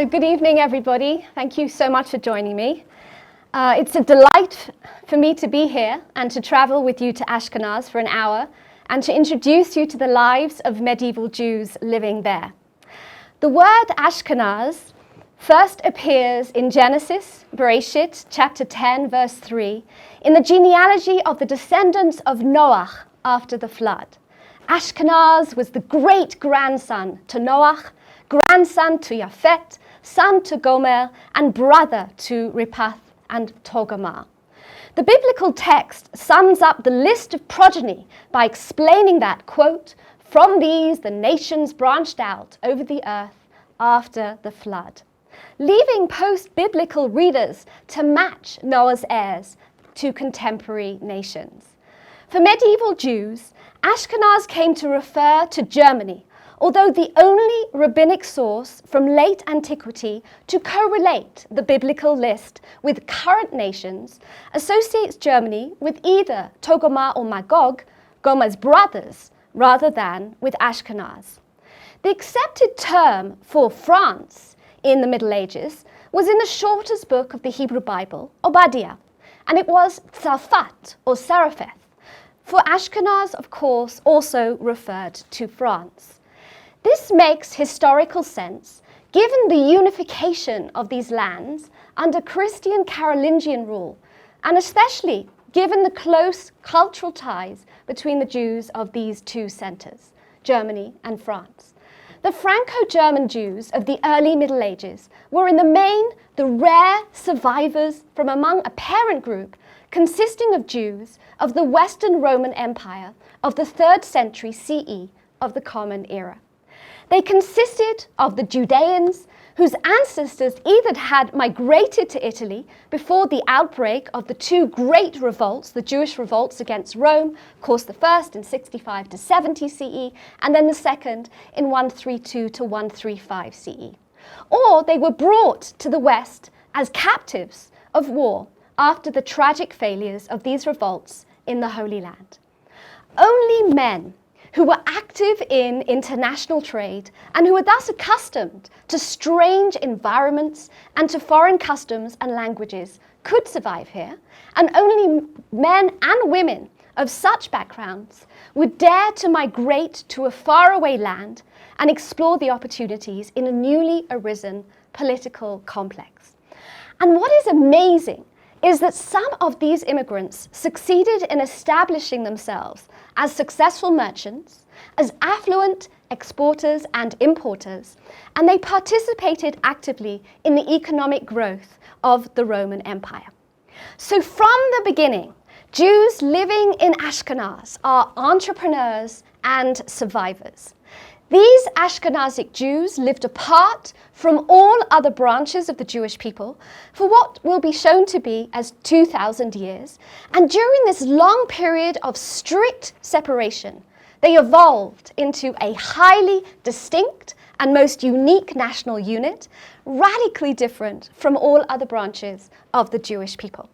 So good evening, everybody. Thank you so much for joining me. It's a delight for me to be here and to travel with you to Ashkenaz for an hour and to introduce you to the lives of medieval Jews living there. The word Ashkenaz first appears in Genesis, Bereshit, chapter 10, verse 3, in the genealogy of the descendants of Noach after the flood. Ashkenaz was the great-grandson to Noach, grandson to Japhet, son to Gomer, and brother to Ripath and Togarmah. The biblical text sums up the list of progeny by explaining that, quote, "From these the nations branched out over the earth after the flood," leaving post-biblical readers to match Noah's heirs to contemporary nations. For medieval Jews, Ashkenaz came to refer to Germany, although the only rabbinic source from late antiquity to correlate the biblical list with current nations associates Germany with either Togarmah or Magog, Gomer's brothers, rather than with Ashkenaz. The accepted term for France in the Middle Ages was in the shortest book of the Hebrew Bible, Obadiah, and it was Tzarfat or Serapheth. For Ashkenaz, of course, also referred to France. This makes historical sense given the unification of these lands under Christian Carolingian rule, and especially given the close cultural ties between the Jews of these two centers, Germany and France. The Franco-German Jews of the early Middle Ages were in the main the rare survivors from among a parent group consisting of Jews of the Western Roman Empire of the 3rd century CE of the Common Era. They consisted of the Judeans, whose ancestors either had migrated to Italy before the outbreak of the two great revolts, the Jewish revolts against Rome, of course the first in 65 to 70 CE, and then the second in 132 to 135 CE. Or they were brought to the West as captives of war after the tragic failures of these revolts in the Holy Land. Only men who were active in international trade and who were thus accustomed to strange environments and to foreign customs and languages could survive here, and only men and women of such backgrounds would dare to migrate to a faraway land and explore the opportunities in a newly arisen political complex. And what is amazing is that some of these immigrants succeeded in establishing themselves as successful merchants, as affluent exporters and importers, and they participated actively in the economic growth of the Roman Empire. So from the beginning, Jews living in Ashkenaz are entrepreneurs and survivors. These Ashkenazic Jews lived apart from all other branches of the Jewish people for what will be shown to be as 2,000 years, and during this long period of strict separation, they evolved into a highly distinct and most unique national unit, radically different from all other branches of the Jewish people.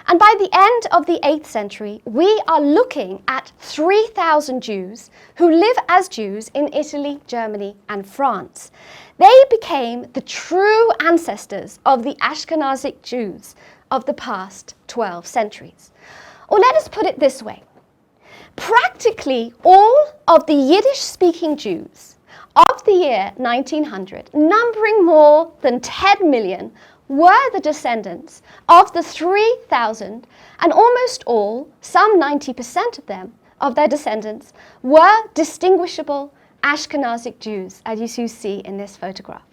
And by the end of the 8th century, we are looking at 3,000 Jews who live as Jews in Italy, Germany, and France. They became the true ancestors of the Ashkenazic Jews of the past 12 centuries. Or let us put it this way. Practically all of the Yiddish-speaking Jews of the year 1900, numbering more than 10 million, were the descendants of the 3,000, and almost all, some 90% of them, of their descendants, were distinguishable Ashkenazic Jews, as you see in this photograph.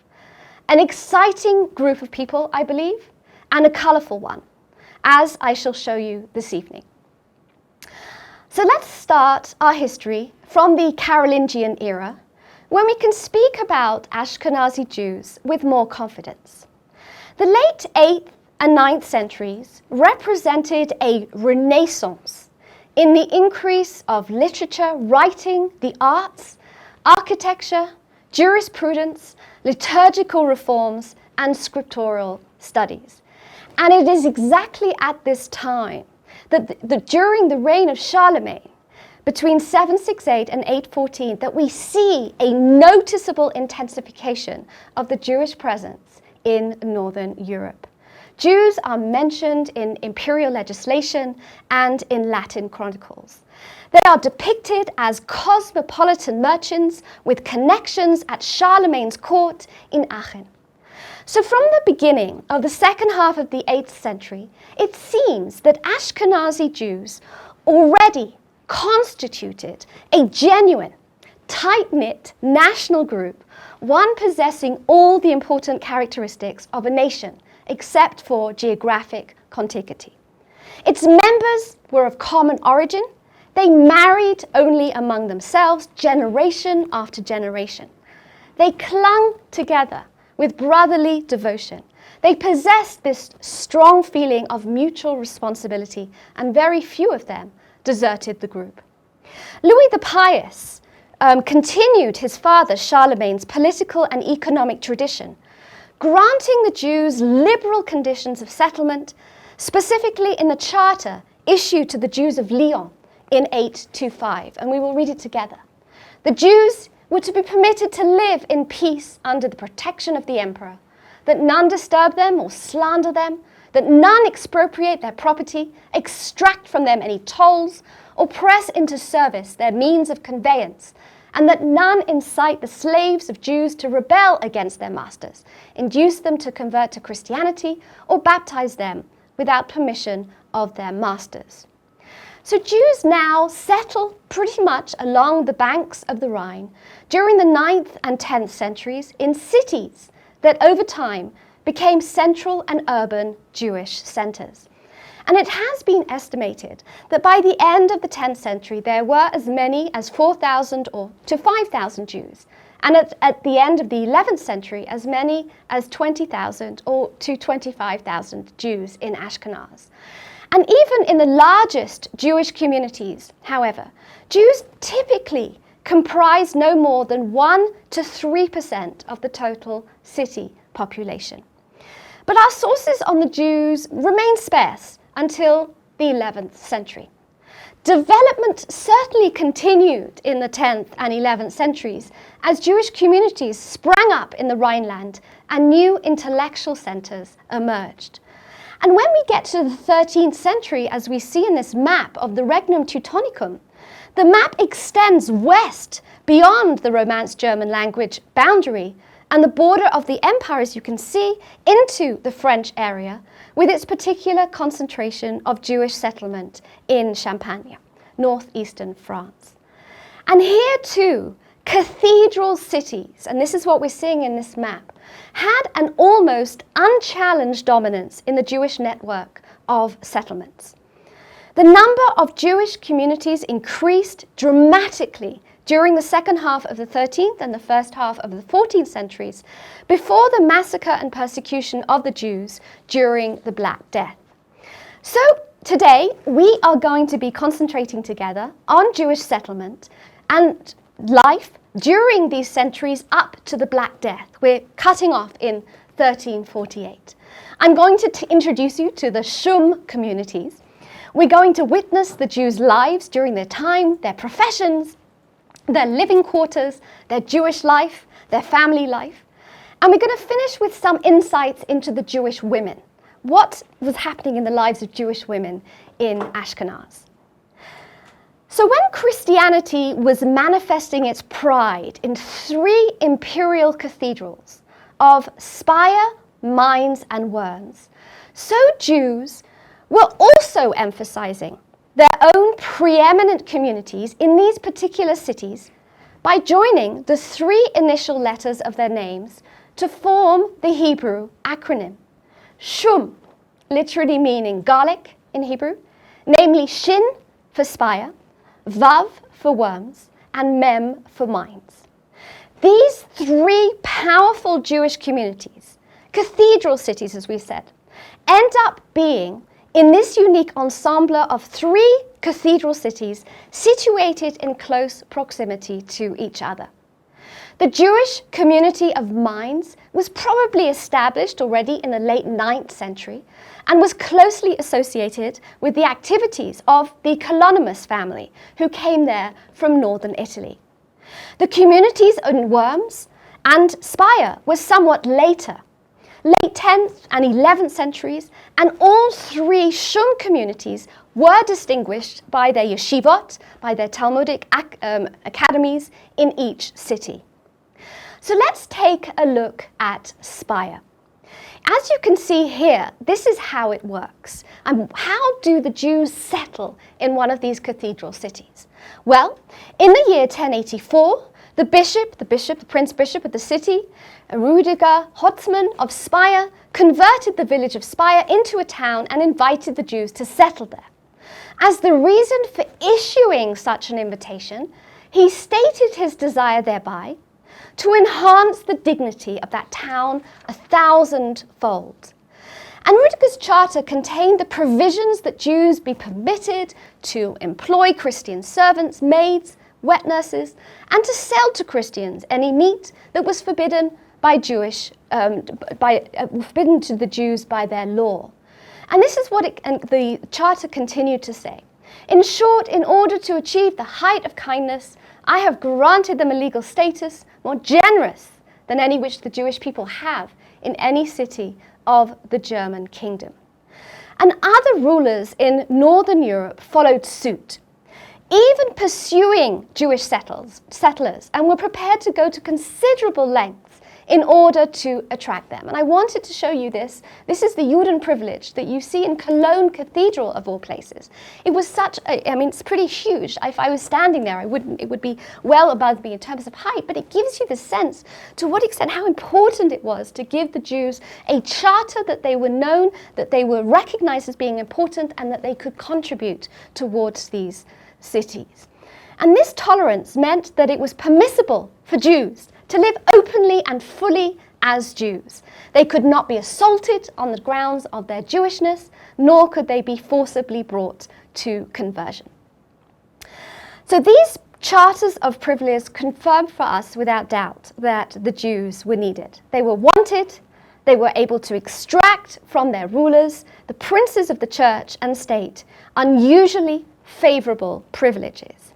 An exciting group of people, I believe, and a colourful one, as I shall show you this evening. So let's start our history from the Carolingian era, when we can speak about Ashkenazi Jews with more confidence. The late 8th and 9th centuries represented a renaissance in the increase of literature, writing, the arts, architecture, jurisprudence, liturgical reforms, and scriptural studies. And it is exactly at this time that during the reign of Charlemagne, between 768 and 814 that we see a noticeable intensification of the Jewish presence in Northern Europe. Jews are mentioned in imperial legislation and in Latin chronicles. They are depicted as cosmopolitan merchants with connections at Charlemagne's court in Aachen. So from the beginning of the second half of the 8th century, it seems that Ashkenazi Jews already constituted a genuine, tight-knit national group, one possessing all the important characteristics of a nation, except for geographic contiguity. Its members were of common origin. They married only among themselves, generation after generation. They clung together with brotherly devotion. They possessed this strong feeling of mutual responsibility, and very few of them deserted the group. Louis the Pious continued his father Charlemagne's political and economic tradition, granting the Jews liberal conditions of settlement, specifically in the charter issued to the Jews of Lyon in 825, and we will read it together. The Jews were to be permitted to live in peace under the protection of the emperor, that none disturb them or slander them, that none expropriate their property, extract from them any tolls, or press into service their means of conveyance, and that none incite the slaves of Jews to rebel against their masters, induce them to convert to Christianity, or baptize them without permission of their masters. So Jews now settle pretty much along the banks of the Rhine during the 9th and 10th centuries in cities that over time became central and urban Jewish centers. And it has been estimated that by the end of the 10th century there were as many as 4,000 or to 5,000 Jews, and at the end of the 11th century as many as 20,000 or to 25,000 Jews in Ashkenaz. And even in the largest Jewish communities, however, Jews typically comprise no more than 1 to 3% of the total city population. But our sources on the Jews remain sparse until the 11th century. Development certainly continued in the 10th and 11th centuries as Jewish communities sprang up in the Rhineland and new intellectual centers emerged. And when we get to the 13th century, as we see in this map of the Regnum Teutonicum, the map extends west beyond the Romance German language boundary and the border of the empire, as you can see, into the French area, with its particular concentration of Jewish settlement in Champagne, northeastern France. And here too, cathedral cities, and this is what we're seeing in this map, had an almost unchallenged dominance in the Jewish network of settlements. The number of Jewish communities increased dramatically during the second half of the 13th and the first half of the 14th centuries, before the massacre and persecution of the Jews during the Black Death. So today we are going to be concentrating together on Jewish settlement and life during these centuries up to the Black Death. We're cutting off in 1348. I'm going to introduce you to the Shum communities. We're going to witness the Jews' lives during their time, their professions, their living quarters, their Jewish life, their family life. And we're going to finish with some insights into the Jewish women. What was happening in the lives of Jewish women in Ashkenaz? So when Christianity was manifesting its pride in 3 imperial cathedrals of Speyer, Mainz and Worms, so Jews were also emphasizing their own pre-eminent communities in these particular cities by joining the 3 initial letters of their names to form the Hebrew acronym. Shum, literally meaning garlic in Hebrew, namely Shin for Speyer, Vav for Worms, and Mem for Mainz. These 3 powerful Jewish communities, cathedral cities as we said, end up being in this unique ensemble of 3 cathedral cities situated in close proximity to each other. The Jewish community of Mainz was probably established already in the late 9th century and was closely associated with the activities of the Cologne family, who came there from northern Italy. The communities in Worms and Speyer were somewhat later, late 10th and 11th centuries, and all three Shum communities were distinguished by their yeshivot, by their Talmudic academies in each city. So let's take a look at Speyer. As you can see here, this is how it works. And how do the Jews settle in one of these cathedral cities? Well, in the year 1084, the prince bishop of the city, Rudiger Hotzmann of Speyer, converted the village of Speyer into a town and invited the Jews to settle there. As the reason for issuing such an invitation, he stated his desire thereby to enhance the dignity of that town 1,000-fold. And Rudiger's charter contained the provisions that Jews be permitted to employ Christian servants, maids, wet nurses, and to sell to Christians any meat that was forbidden forbidden to the Jews by their law. And this is what the charter continued to say. In short, in order to achieve the height of kindness, I have granted them a legal status more generous than any which the Jewish people have in any city of the German kingdom. And other rulers in Northern Europe followed suit, even pursuing Jewish settlers, and were prepared to go to considerable lengths in order to attract them. And I wanted to show you this. This is the Juden privilege that you see in Cologne Cathedral, of all places. It was it's pretty huge. If I was standing there, it would be well above me in terms of height, but it gives you the sense to what extent, how important it was to give the Jews a charter that they were known, that they were recognized as being important, and that they could contribute towards these cities. And this tolerance meant that it was permissible for Jews to live openly and fully as Jews. They could not be assaulted on the grounds of their Jewishness, nor could they be forcibly brought to conversion. So these charters of privilege confirmed for us without doubt that the Jews were needed. They were wanted. They were able to extract from their rulers, the princes of the church and state, unusually favorable privileges.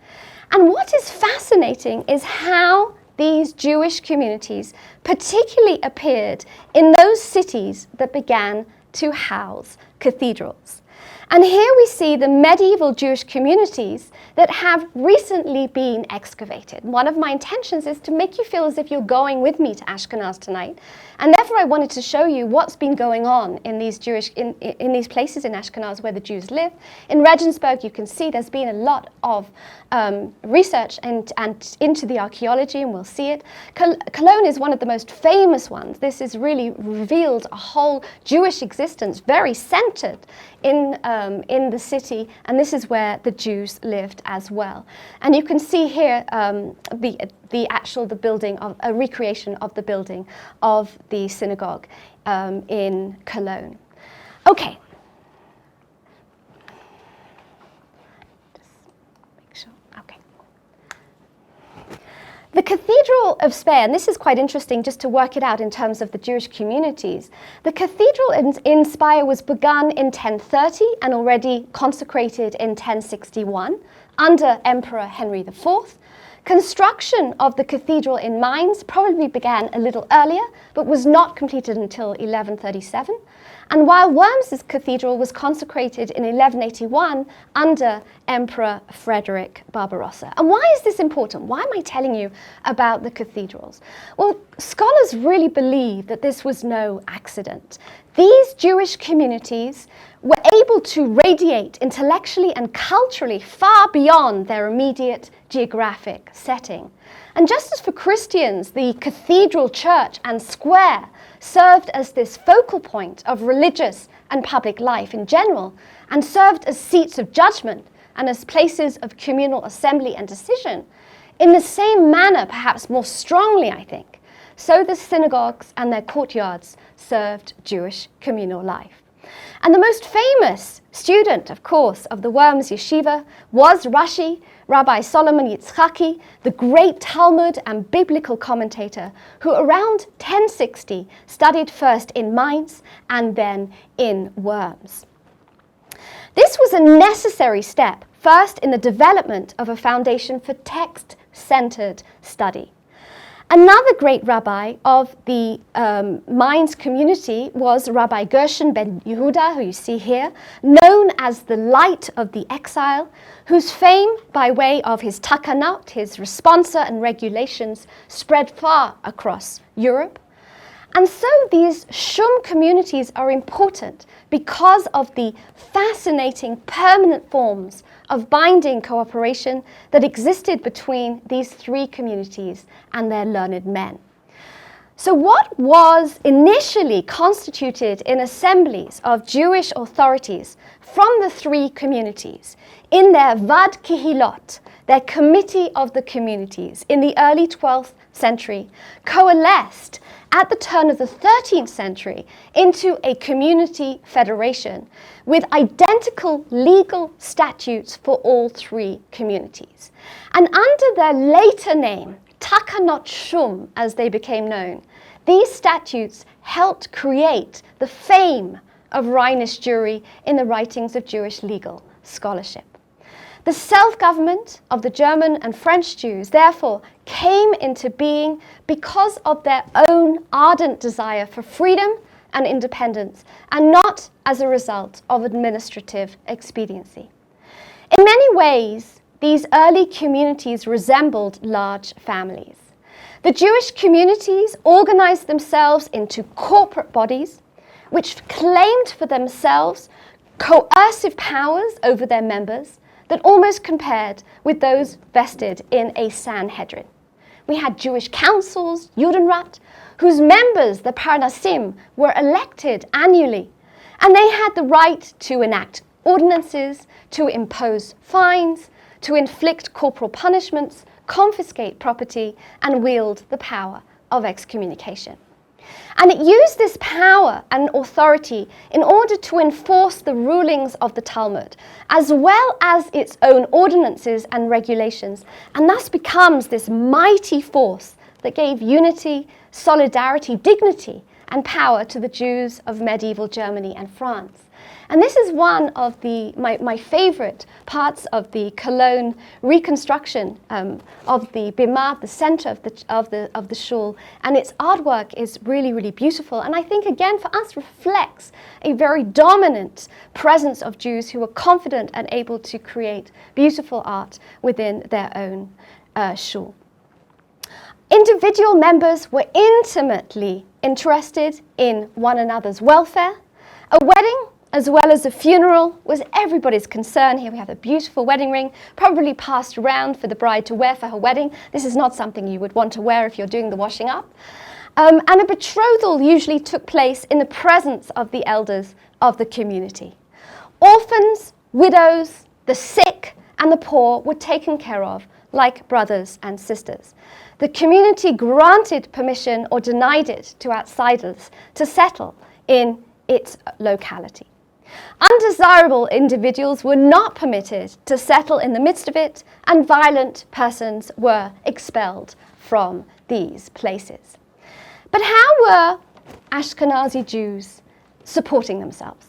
And what is fascinating is how these Jewish communities particularly appeared in those cities that began to house cathedrals. And here we see the medieval Jewish communities that have recently been excavated. One of my intentions is to make you feel as if you're going with me to Ashkenaz tonight. And therefore I wanted to show you what's been going on in these in these places in Ashkenaz where the Jews live. In Regensburg, you can see there's been a lot of research and into the archaeology, and we'll see it. Cologne is one of the most famous ones. This has really revealed a whole Jewish existence, very centered in the city, and this is where the Jews lived as well. And you can see here the building of a recreation of the building of the synagogue in Cologne. Okay. The Cathedral of Spain, and this is quite interesting just to work it out in terms of the Jewish communities. The cathedral in Speyer was begun in 1030 and already consecrated in 1061 under Emperor Henry IV. Construction of the cathedral in Mainz probably began a little earlier, but was not completed until 1137. And while Worms' cathedral was consecrated in 1181 under Emperor Frederick Barbarossa. And why is this important? Why am I telling you about the cathedrals? Well, scholars really believe that this was no accident. These Jewish communities were able to radiate intellectually and culturally far beyond their immediate geographic setting. And just as for Christians, the cathedral church and square served as this focal point of religious and public life in general, and served as seats of judgment and as places of communal assembly and decision, in the same manner, perhaps more strongly, I think, so the synagogues and their courtyards served Jewish communal life. And the most famous student, of course, of the Worms yeshiva was Rashi, Rabbi Solomon Yitzchaki, the great Talmud and biblical commentator, who around 1060 studied first in Mainz and then in Worms. This was a necessary step, first in the development of a foundation for text-centered study. Another great rabbi of the Mainz community was Rabbi Gershon ben Yehuda, who you see here, known as the Light of the Exile, whose fame by way of his takanot, his responsa and regulations, spread far across Europe. And so these Shum communities are important because of the fascinating permanent forms of binding cooperation that existed between these three communities and their learned men. So what was initially constituted in assemblies of Jewish authorities from the three communities in their Vad Kehilot, their committee of the communities in the early 12th century, coalesced at the turn of the 13th century into a community federation with identical legal statutes for all three communities. And under their later name, Takanot Shum, as they became known, these statutes helped create the fame of Rhenish Jewry in the writings of Jewish legal scholarship. The self-government of the German and French Jews, therefore, came into being because of their own ardent desire for freedom and independence, and not as a result of administrative expediency. In many ways, these early communities resembled large families. The Jewish communities organized themselves into corporate bodies, which claimed for themselves coercive powers over their members that almost compared with those vested in a Sanhedrin. We had Jewish councils, Judenrat, whose members, the Parnasim, were elected annually, and they had the right to enact ordinances, to impose fines, to inflict corporal punishments, confiscate property, and wield the power of excommunication. And it used this power and authority in order to enforce the rulings of the Talmud, as well as its own ordinances and regulations, and thus becomes this mighty force that gave unity, solidarity, dignity, and power to the Jews of medieval Germany and France. And this is one of my favorite parts of the Cologne reconstruction of the Bima, the center of the shul, and its artwork is really, really beautiful. And I think, again, for us, reflects a very dominant presence of Jews who were confident and able to create beautiful art within their own shul. Individual members were intimately interested in one another's welfare. A wedding, as well as a funeral, was everybody's concern. Here we have a beautiful wedding ring, probably passed around for the bride to wear for her wedding. This is not something you would want to wear if you're doing the washing up. And a betrothal usually took place in the presence of the elders of the community. Orphans, widows, the sick, and the poor were taken care of like brothers and sisters. The community granted permission or denied it to outsiders to settle in its locality. Undesirable individuals were not permitted to settle in the midst of it, and violent persons were expelled from these places. But how were Ashkenazi Jews supporting themselves?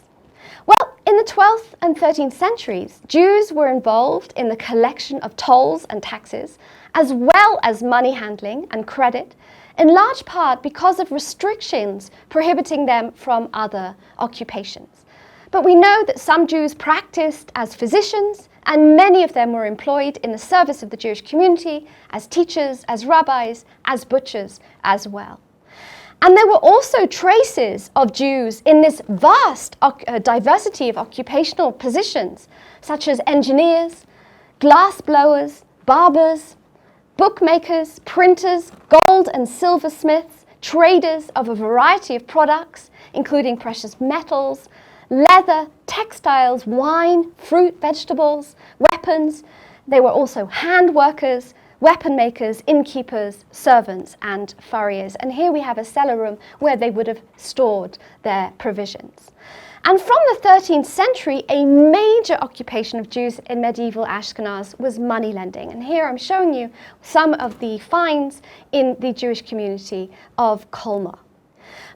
Well, in the 12th and 13th centuries, Jews were involved in the collection of tolls and taxes, as well as money handling and credit, in large part because of restrictions prohibiting them from other occupations. But we know that some Jews practiced as physicians, and many of them were employed in the service of the Jewish community as teachers, as rabbis, as butchers as well. And there were also traces of Jews in this vast diversity of occupational positions, such as engineers, glass blowers, barbers, bookmakers, printers, gold and silversmiths, traders of a variety of products, including precious metals, leather, textiles, wine, fruit, vegetables, weapons. They were also hand workers, weapon makers, innkeepers, servants, and furriers. And here we have a cellar room where they would have stored their provisions. And from the 13th century, a major occupation of Jews in medieval Ashkenaz was money lending. And here I'm showing you some of the finds in the Jewish community of Colmar.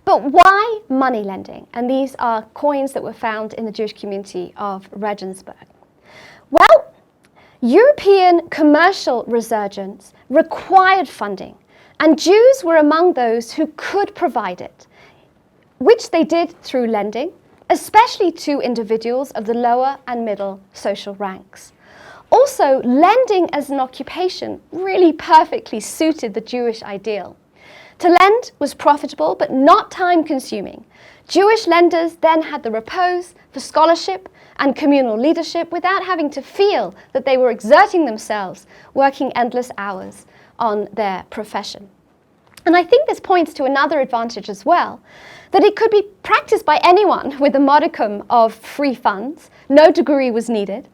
But why money lending? And these are coins that were found in the Jewish community of Rothenberg. Well, European commercial resurgence required funding, and Jews were among those who could provide it, which they did through lending, especially to individuals of the lower and middle social ranks. Also, lending as an occupation really perfectly suited the Jewish ideal. To lend was profitable but not time-consuming. Jewish lenders then had the repose for scholarship and communal leadership without having to feel that they were exerting themselves, working endless hours on their profession. And I think this points to another advantage as well, that it could be practiced by anyone with a modicum of free funds. No degree was needed.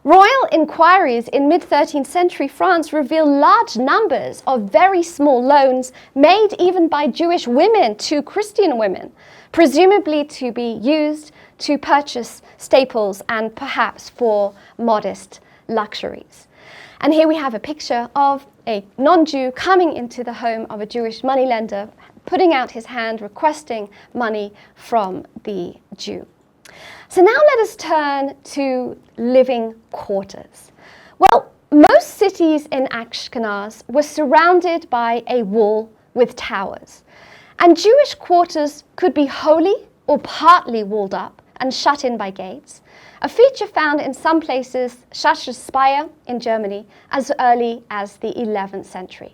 Royal inquiries in mid-13th century France reveal large numbers of very small loans made even by Jewish women to Christian women, presumably to be used to purchase staples and perhaps for modest luxuries. And here we have a picture of a non-Jew coming into the home of a Jewish moneylender, putting out his hand, requesting money from the Jew. So now let us turn to living quarters. Well, most cities in Ashkenaz were surrounded by a wall with towers, and Jewish quarters could be wholly or partly walled up and shut in by gates, a feature found in some places, such as Speyer in Germany, as early as the 11th century.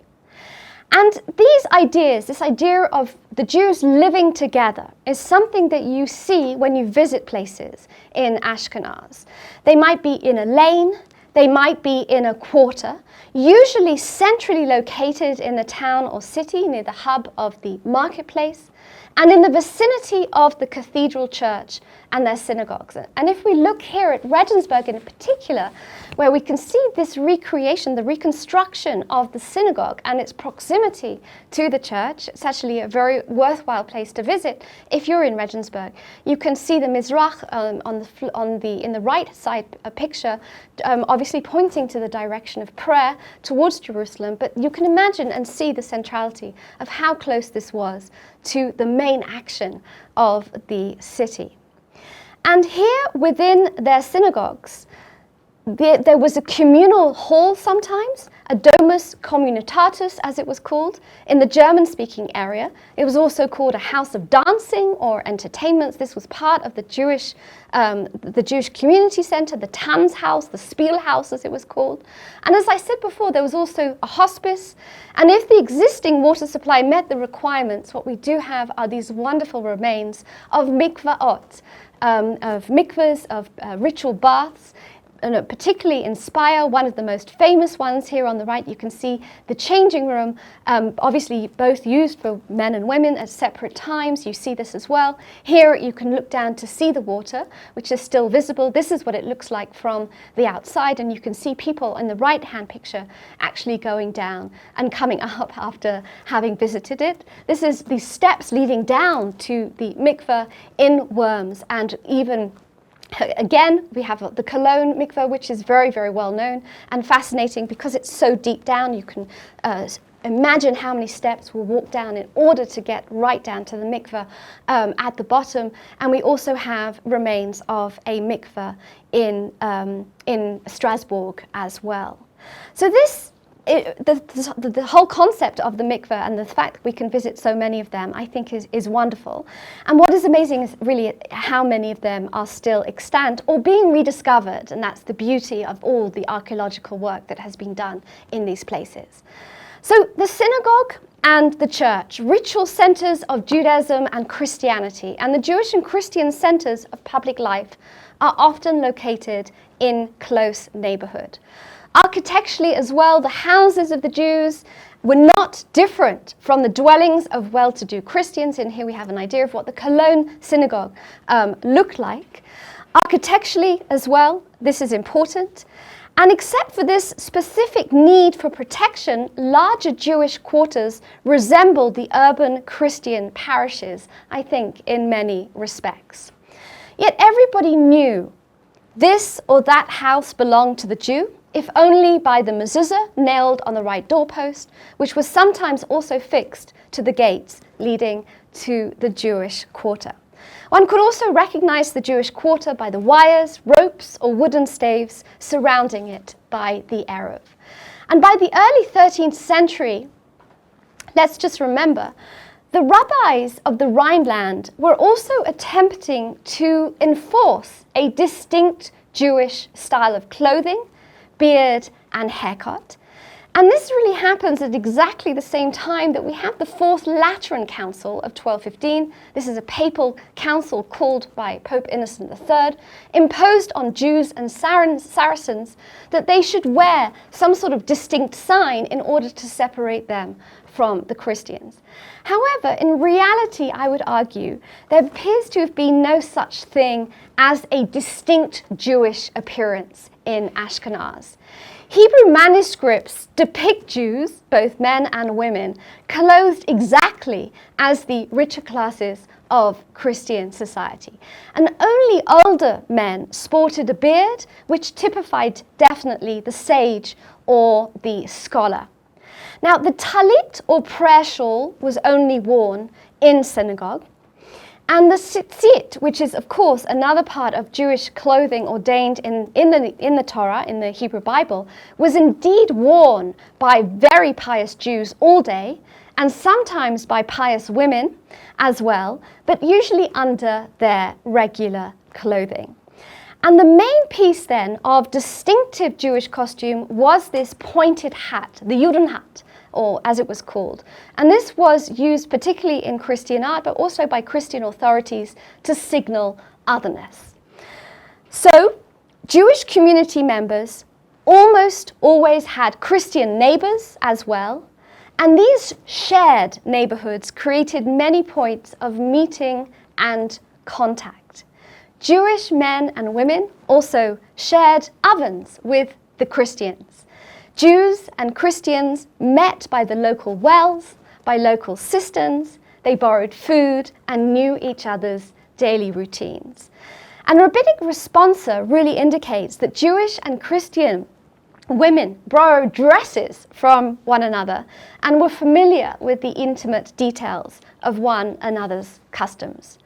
And these ideas, this idea of the Jews living together, is something that you see when you visit places in Ashkenaz. They might be in a lane, they might be in a quarter, usually centrally located in the town or city near the hub of the marketplace, and in the vicinity of the cathedral church and their synagogues. And if we look here at Rothenberg in particular, where we can see this recreation, the reconstruction of the synagogue and its proximity to the church, it's actually a very worthwhile place to visit if you're in Rothenberg. You can see the Mizrach in the right side picture, obviously pointing to the direction of prayer towards Jerusalem, but you can imagine and see the centrality of how close this was to the main action of the city. And here within their synagogues, there was a communal hall sometimes, a domus communitatis as it was called, in the German-speaking area. It was also called a house of dancing or entertainments. This was part of the Jewish community center, the Tanzhaus, the Spielhaus as it was called. And as I said before, there was also a hospice. And if the existing water supply met the requirements, what we do have are these wonderful remains of mikvaot, of mikvahs, of ritual baths, and particularly in Speyer, one of the most famous ones. Here on the right you can see the changing room, obviously both used for men and women at separate times. You see this as well. Here you can look down to see the water, which is still visible. This is what it looks like from the outside, and you can see people in the right-hand picture actually going down and coming up after having visited it. This is the steps leading down to the mikveh in Worms, and even again, we have the Cologne mikveh, which is very, very well known and fascinating because it's so deep down. You can imagine how many steps we'll walk down in order to get right down to the mikveh at the bottom. And we also have remains of a mikveh in Strasbourg as well. So the whole concept of the mikveh and the fact that we can visit so many of them, I think is wonderful. And what is amazing is really how many of them are still extant or being rediscovered, and that's the beauty of all the archaeological work that has been done in these places. So the synagogue and the church, ritual centers of Judaism and Christianity, and the Jewish and Christian centers of public life are often located in close neighborhood. Architecturally as well, the houses of the Jews were not different from the dwellings of well-to-do Christians. And here we have an idea of what the Cologne synagogue looked like. Architecturally as well, this is important. And except for this specific need for protection, larger Jewish quarters resembled the urban Christian parishes, I think, in many respects. Yet everybody knew this or that house belonged to the Jew, if only by the mezuzah nailed on the right doorpost, which was sometimes also fixed to the gates leading to the Jewish quarter. One could also recognize the Jewish quarter by the wires, ropes, or wooden staves surrounding it by the Eruv. And by the early 13th century, let's just remember, the rabbis of the Rhineland were also attempting to enforce a distinct Jewish style of clothing, beard, and haircut. And this really happens at exactly the same time that we have the Fourth Lateran Council of 1215. This is a papal council called by Pope Innocent III, imposed on Jews and Saracens that they should wear some sort of distinct sign in order to separate them from the Christians. However, in reality, I would argue, there appears to have been no such thing as a distinct Jewish appearance in Ashkenaz. Hebrew manuscripts depict Jews, both men and women, clothed exactly as the richer classes of Christian society. And only older men sported a beard, which typified definitely the sage or the scholar. Now, the talit or prayer shawl was only worn in synagogue, and the tzitzit, which is of course another part of Jewish clothing ordained in the Torah, in the Hebrew Bible, was indeed worn by very pious Jews all day, and sometimes by pious women as well, but usually under their regular clothing. And the main piece then of distinctive Jewish costume was this pointed hat, the Judenhat, or as it was called. And this was used particularly in Christian art, but also by Christian authorities to signal otherness. So, Jewish community members almost always had Christian neighbors as well, and these shared neighborhoods created many points of meeting and contact. Jewish men and women also shared ovens with the Christians. Jews and Christians met by the local wells, by local cisterns, they borrowed food and knew each other's daily routines. And rabbinic responsa really indicates that Jewish and Christian women borrowed dresses from one another and were familiar with the intimate details of one another's customs.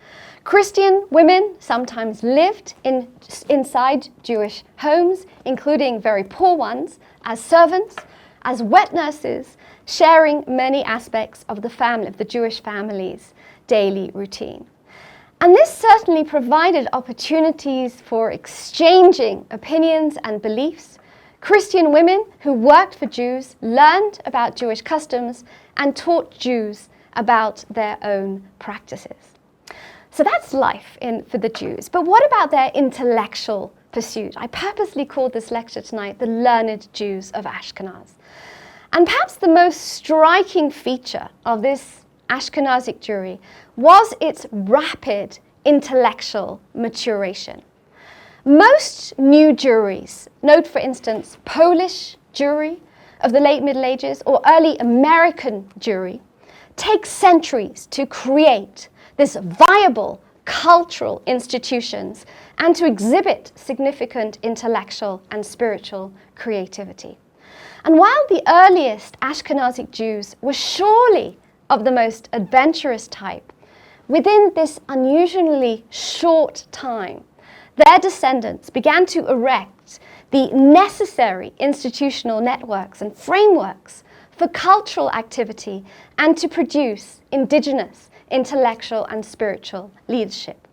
Christian women sometimes lived inside Jewish homes, including very poor ones, as servants, as wet nurses, sharing many aspects of the Jewish family's daily routine. And this certainly provided opportunities for exchanging opinions and beliefs. Christian women who worked for Jews learned about Jewish customs and taught Jews about their own practices. So that's life for the Jews. But what about their intellectual pursuit? I purposely called this lecture tonight The Learned Jews of Ashkenaz. And perhaps the most striking feature of this Ashkenazic Jewry was its rapid intellectual maturation. Most new Jewries, note for instance Polish Jewry of the late Middle Ages or early American Jewry, take centuries to create this viable cultural institutions and to exhibit significant intellectual and spiritual creativity. And while the earliest Ashkenazic Jews were surely of the most adventurous type, within this unusually short time, their descendants began to erect the necessary institutional networks and frameworks for cultural activity and to produce indigenous intellectual and spiritual leadership.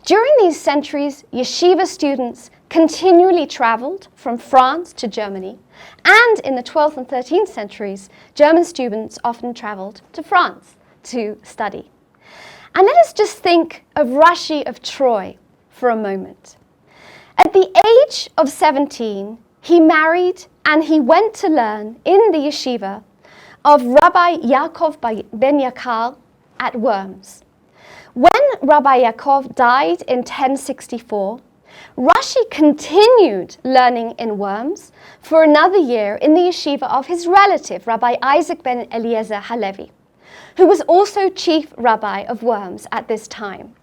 During these centuries, yeshiva students continually traveled from France to Germany, and in the 12th and 13th centuries, German students often traveled to France to study. And let us just think of Rashi of Troy for a moment. At the age of 17, he married and he went to learn in the yeshiva of Rabbi Yaakov ben Yakar at Worms. When Rabbi Yaakov died in 1064, Rashi continued learning in Worms for another year in the yeshiva of his relative, Rabbi Isaac ben Eliezer Halevi, who was also chief rabbi of Worms at this time.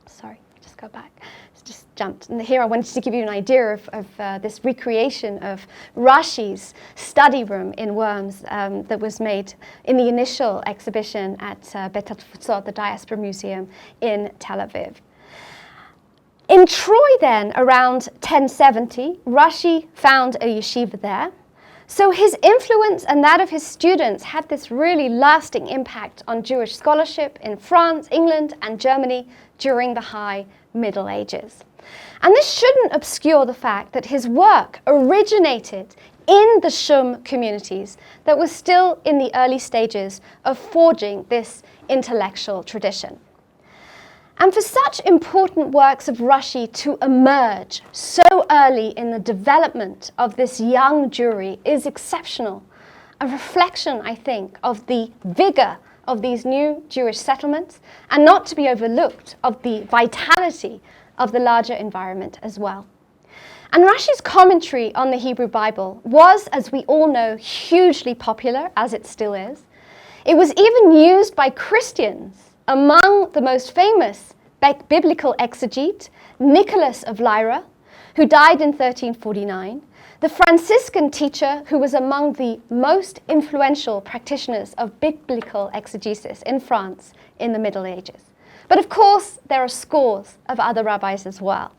Sorry, just go back. It's just jumped. And here I wanted to give you an idea of this recreation of Rashi's study room in Worms that was made in the initial exhibition at Bet HaTfutzot, the Diaspora Museum in Tel Aviv. In Troy then, around 1070, Rashi found a yeshiva there. So his influence and that of his students had this really lasting impact on Jewish scholarship in France, England, and Germany during the High Middle Ages. And this shouldn't obscure the fact that his work originated in the Shum communities that were still in the early stages of forging this intellectual tradition. And for such important works of Rashi to emerge so early in the development of this young Jewry is exceptional. A reflection, I think, of the vigor of these new Jewish settlements, and not to be overlooked, of the vitality of the larger environment as well. And Rashi's commentary on the Hebrew Bible was, as we all know, hugely popular, as it still is. It was even used by Christians. Among the most famous biblical exegete, Nicholas of Lyra, who died in 1349, the Franciscan teacher who was among the most influential practitioners of biblical exegesis in France in the Middle Ages. But of course, there are scores of other rabbis as well.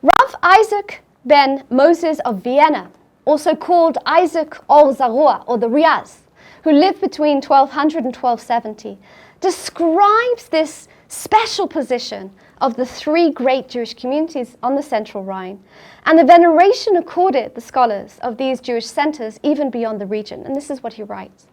Rav Isaac ben Moses of Vienna, also called Isaac or Zarua, or the Riaz, who lived between 1200 and 1270, describes this special position of the three great Jewish communities on the Central Rhine and the veneration accorded the scholars of these Jewish centers even beyond the region. And this is what he writes.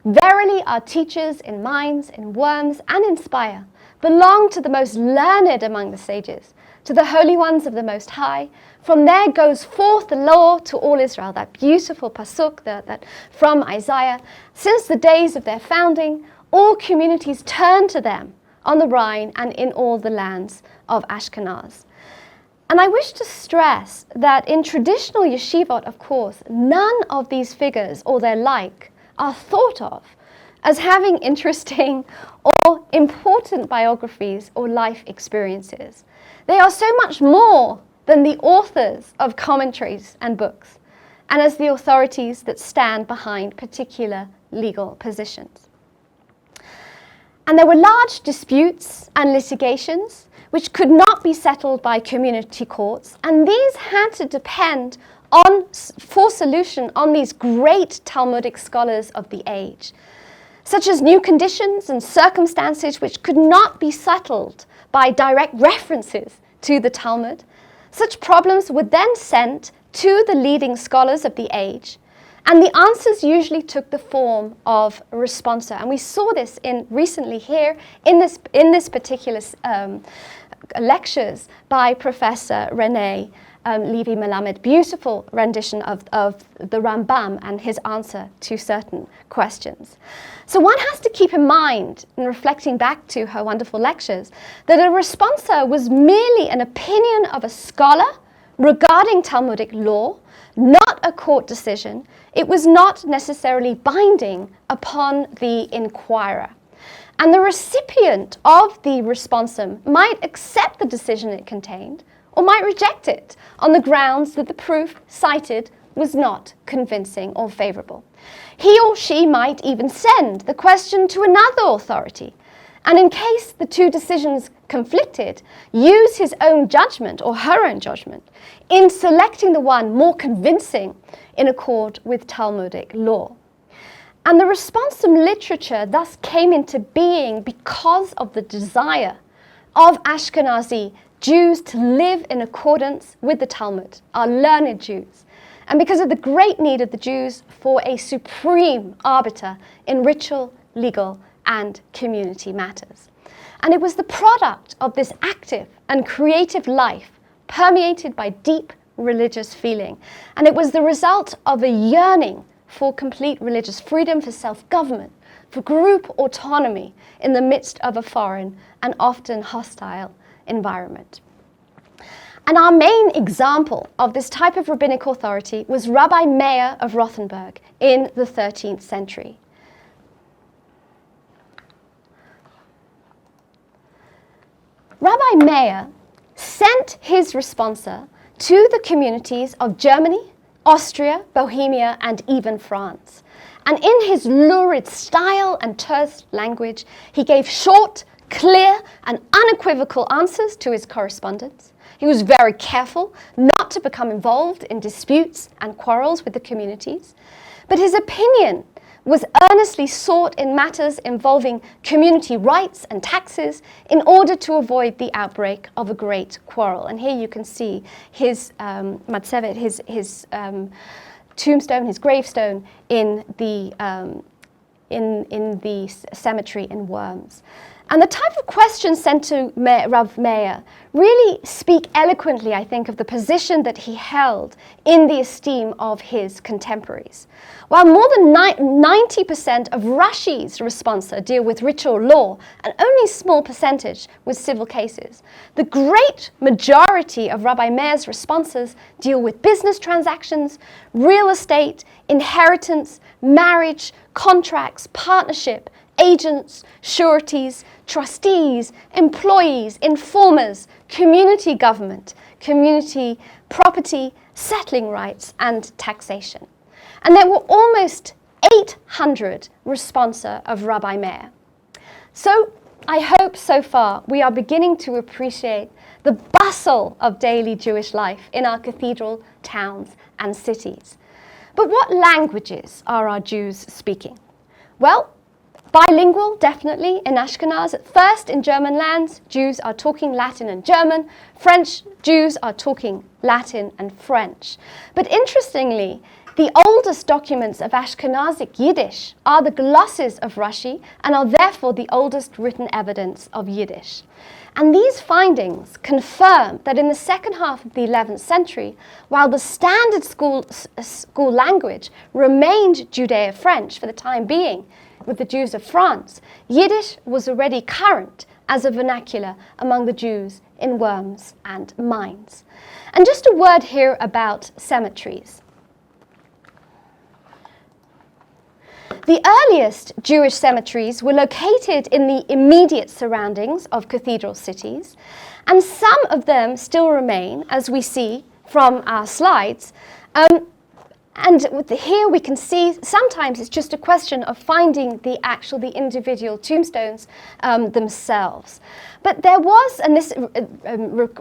Verily our teachers in Mainz, in Worms, and in Speyer belong to the most learned among the sages, to the holy ones of the Most High. From there goes forth the law to all Israel, that beautiful pasuk that from Isaiah. Since the days of their founding, all communities turn to them on the Rhine and in all the lands of Ashkenaz. And I wish to stress that in traditional yeshivot, of course, none of these figures or their like are thought of as having interesting or important biographies or life experiences. They are so much more than the authors of commentaries and books, and as the authorities that stand behind particular legal positions. And there were large disputes and litigations which could not be settled by community courts, and these had to depend for solution on these great Talmudic scholars of the age, such as new conditions and circumstances which could not be settled by direct references to the Talmud. Such problems were then sent to the leading scholars of the age, and the answers usually took the form of a responsa. And we saw this recently here in this particular lectures by Professor René Levi Melamed. Beautiful rendition of the Rambam and his answer to certain questions. So one has to keep in mind, in reflecting back to her wonderful lectures, that a responsa was merely an opinion of a scholar regarding Talmudic law, not a court decision. It was not necessarily binding upon the inquirer. And the recipient of the responsum might accept the decision it contained or might reject it on the grounds that the proof cited was not convincing or favorable. He or she might even send the question to another authority, and in case the two decisions conflicted, use his own judgment or her own judgment in selecting the one more convincing in accord with Talmudic law. And the responsum literature thus came into being because of the desire of Ashkenazi Jews to live in accordance with the Talmud, our learned Jews, and because of the great need of the Jews for a supreme arbiter in ritual, legal, and community matters. And it was the product of this active and creative life permeated by deep religious feeling, and it was the result of a yearning for complete religious freedom, for self-government, for group autonomy in the midst of a foreign and often hostile environment. And our main example of this type of rabbinic authority was Rabbi Meir of Rothenberg in the 13th century. Rabbi Meir sent his responsa to the communities of Germany, Austria, Bohemia, and even France. And in his lurid style and terse language, he gave short, clear, and unequivocal answers to his correspondents. He was very careful not to become involved in disputes and quarrels with the communities, but his opinion was earnestly sought in matters involving community rights and taxes in order to avoid the outbreak of a great quarrel. And here you can see his matzevet, his tombstone, his gravestone in the cemetery in Worms. And the type of questions sent to Rav Meir really speak eloquently, I think, of the position that he held in the esteem of his contemporaries. While more than 90% of Rashi's responsa deal with ritual law and only a small percentage with civil cases, the great majority of Rabbi Meir's responses deal with business transactions, real estate, inheritance, marriage, contracts, partnership, agents, sureties, trustees, employees, informers, community government, community property, settling rights, and taxation. And there were almost 800 responsa of Rabbi Meir. So I hope so far we are beginning to appreciate the bustle of daily Jewish life in our cathedral towns and cities. But what languages are our Jews speaking? Well, bilingual, definitely, in Ashkenaz. At first, in German lands, Jews are talking Latin and German. French Jews are talking Latin and French. But interestingly, the oldest documents of Ashkenazic Yiddish are the glosses of Rashi and are therefore the oldest written evidence of Yiddish. And these findings confirm that in the second half of the 11th century, while the standard school language remained Judeo-French for the time being, with the Jews of France, Yiddish was already current as a vernacular among the Jews in Worms and Mainz. And just a word here about cemeteries. The earliest Jewish cemeteries were located in the immediate surroundings of cathedral cities, and some of them still remain, as we see from our slides. And here we can see sometimes it's just a question of finding the individual tombstones themselves. But there was, and this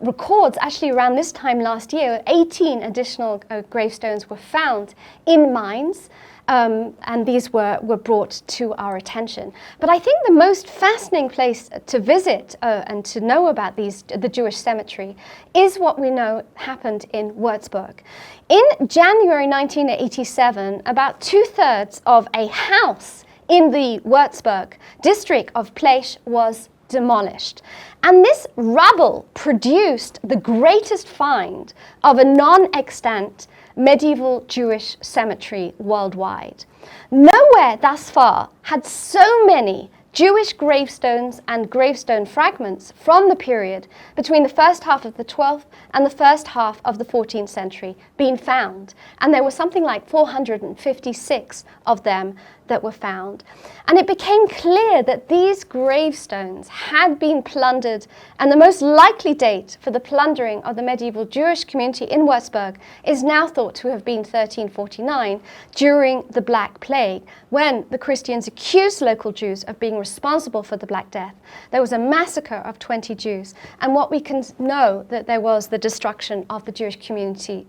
records actually around this time last year, 18 additional gravestones were found in Mainz. And these were brought to our attention. But I think the most fascinating place to visit and to know about the Jewish cemetery is what we know happened in Würzburg. In January 1987, about 2/3 of a house in the Würzburg district of Plech was demolished. And this rubble produced the greatest find of a non-extant medieval Jewish cemetery worldwide. Nowhere thus far had so many Jewish gravestones and gravestone fragments from the period between the first half of the 12th and the first half of the 14th century been found. And there were something like 456 of them that were found. And it became clear that these gravestones had been plundered, and the most likely date for the plundering of the medieval Jewish community in Würzburg is now thought to have been 1349 during the Black Plague, when the Christians accused local Jews of being responsible for the Black Death. There was a massacre of 20 Jews, and what we can know that there was the destruction of the Jewish community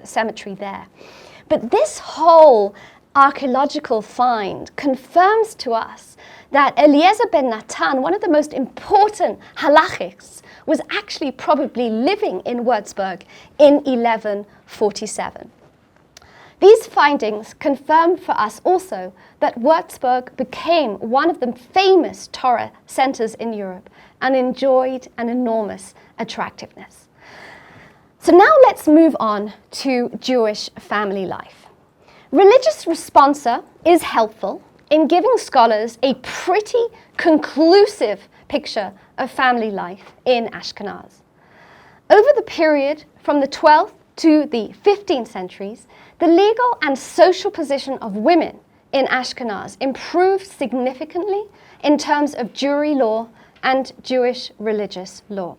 cemetery there. But this whole archaeological find confirms to us that Eliezer ben Natan, one of the most important halachists, was actually probably living in Würzburg in 1147. These findings confirm for us also that Würzburg became one of the famous Torah centers in Europe and enjoyed an enormous attractiveness. So now let's move on to Jewish family life. Religious responsa is helpful in giving scholars a pretty conclusive picture of family life in Ashkenaz. Over the period from the 12th to the 15th centuries, the legal and social position of women in Ashkenaz improved significantly in terms of Jewry law, and Jewish religious law.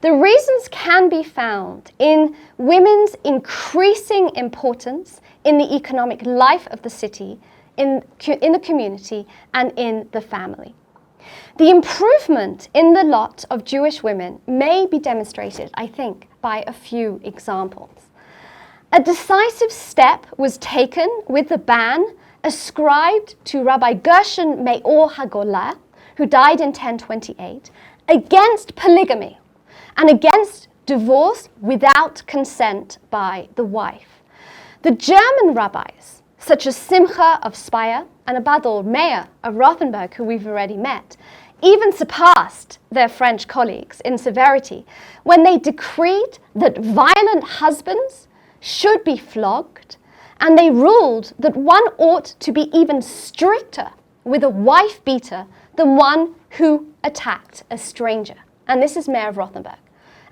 The reasons can be found in women's increasing importance in the economic life of the city, in the community, and in the family. The improvement in the lot of Jewish women may be demonstrated, I think, by a few examples. A decisive step was taken with the ban ascribed to Rabbi Gershon Meor HaGolah, who died in 1028, against polygamy and against divorce without consent by the wife. The German rabbis, such as Simcha of Speyer and Abadol Meir of Rothenberg, who we've already met, even surpassed their French colleagues in severity when they decreed that violent husbands should be flogged, and they ruled that one ought to be even stricter with a wife beater than one who attacked a stranger. And this is Meir of Rothenberg.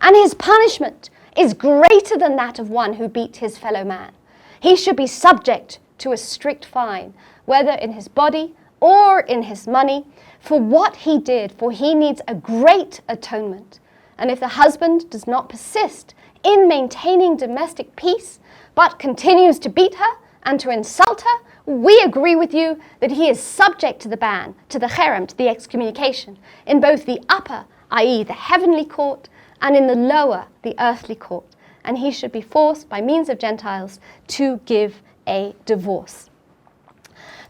And his punishment is greater than that of one who beat his fellow man. He should be subject to a strict fine, whether in his body or in his money, for what he did, for he needs a great atonement. And if the husband does not persist in maintaining domestic peace, but continues to beat her and to insult her, we agree with you that he is subject to the ban, to the cherem, to the excommunication, in both the upper, i.e. the heavenly court, and in the lower, the earthly court, and he should be forced by means of Gentiles to give a divorce.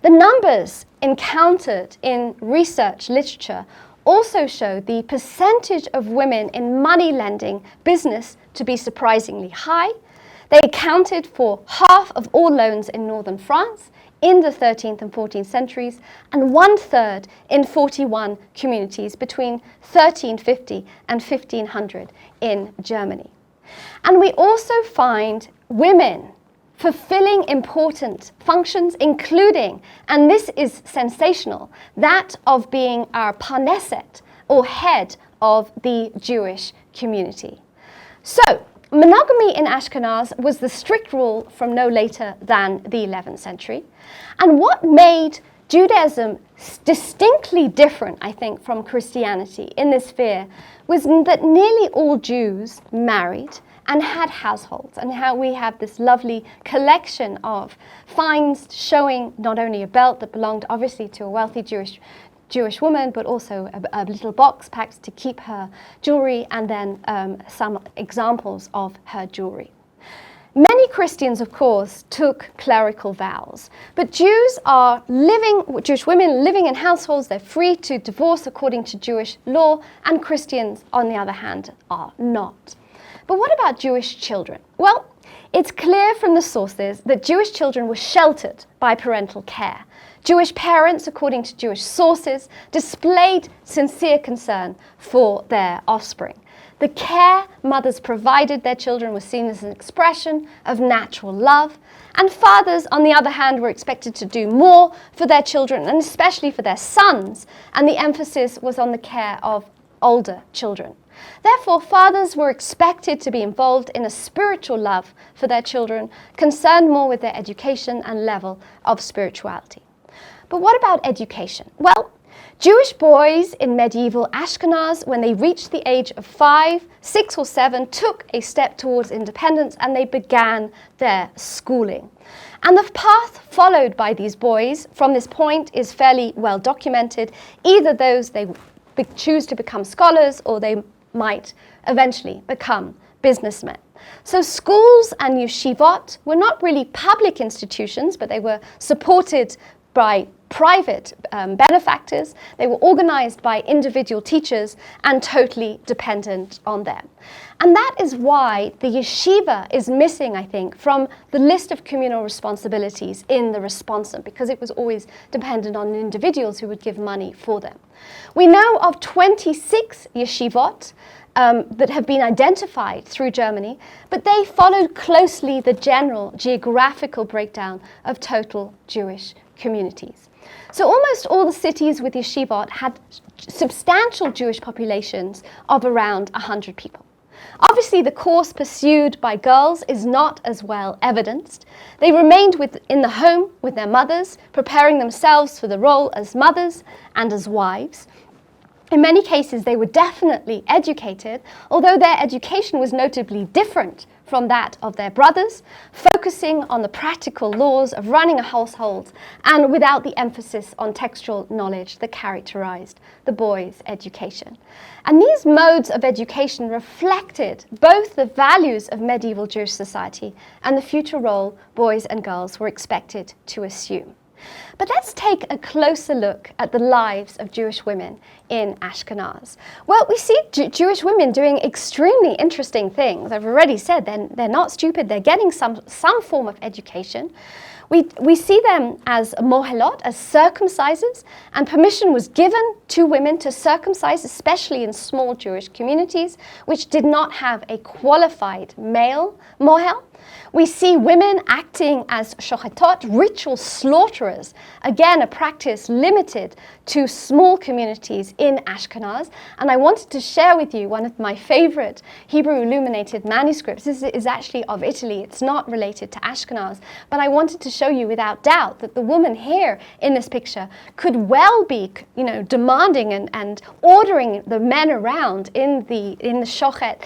The numbers encountered in research literature also show the percentage of women in money lending business to be surprisingly high. They accounted for half of all loans in northern France in the 13th and 14th centuries, and 1/3 in 41 communities between 1350 and 1500 in Germany. And we also find women fulfilling important functions, including, and this is sensational, that of being our parneset, or head of the Jewish community. So, monogamy in Ashkenaz was the strict rule from no later than the 11th century. And what made Judaism distinctly different, I think, from Christianity in this sphere was that nearly all Jews married and had households, and how we have this lovely collection of finds showing not only a belt that belonged obviously to a wealthy Jewish woman, but also a little box packed to keep her jewelry, and then some examples of her jewelry. Many Christians, of course, took clerical vows, but Jewish women living in households, they're free to divorce according to Jewish law, and Christians, on the other hand, are not. But what about Jewish children? Well, it's clear from the sources that Jewish children were sheltered by parental care. Jewish parents, according to Jewish sources, displayed sincere concern for their offspring. The care mothers provided their children was seen as an expression of natural love, and fathers, on the other hand, were expected to do more for their children, and especially for their sons, and the emphasis was on the care of older children. Therefore, fathers were expected to be involved in a spiritual love for their children, concerned more with their education and level of spirituality. But what about education? Well, Jewish boys in medieval Ashkenaz, when they reached the age of 5, 6 or 7, took a step towards independence, and they began their schooling. And the path followed by these boys from this point is fairly well documented. Either those they choose to become scholars, or they might eventually become businessmen. So schools and yeshivot were not really public institutions, but they were supported by private benefactors. They were organized by individual teachers and totally dependent on them. And that is why the yeshiva is missing, I think, from the list of communal responsibilities in the responsum, because it was always dependent on individuals who would give money for them. We know of 26 yeshivot that have been identified through Germany, but they followed closely the general geographical breakdown of total Jewish communities. So almost all the cities with yeshivot had substantial Jewish populations of around 100 people. Obviously, the course pursued by girls is not as well evidenced. They remained in the home with their mothers, preparing themselves for the role as mothers and as wives. In many cases, they were definitely educated, although their education was notably different from that of their brothers, focusing on the practical laws of running a household and without the emphasis on textual knowledge that characterized the boys' education. And these modes of education reflected both the values of medieval Jewish society and the future role boys and girls were expected to assume. But let's take a closer look at the lives of Jewish women in Ashkenaz. Well, we see Jewish women doing extremely interesting things. I've already said they're not stupid, they're getting some form of education. We see them as mohelot, as circumcisers, and permission was given to women to circumcise, especially in small Jewish communities, which did not have a qualified male mohel. We see women acting as shochetot, ritual slaughterers, again a practice limited to small communities in Ashkenaz. And I wanted to share with you one of my favorite Hebrew illuminated manuscripts. This is actually of Italy, it's not related to Ashkenaz, but I wanted to show you without doubt that the woman here in this picture could well be, demanding and ordering the men around in the shochet.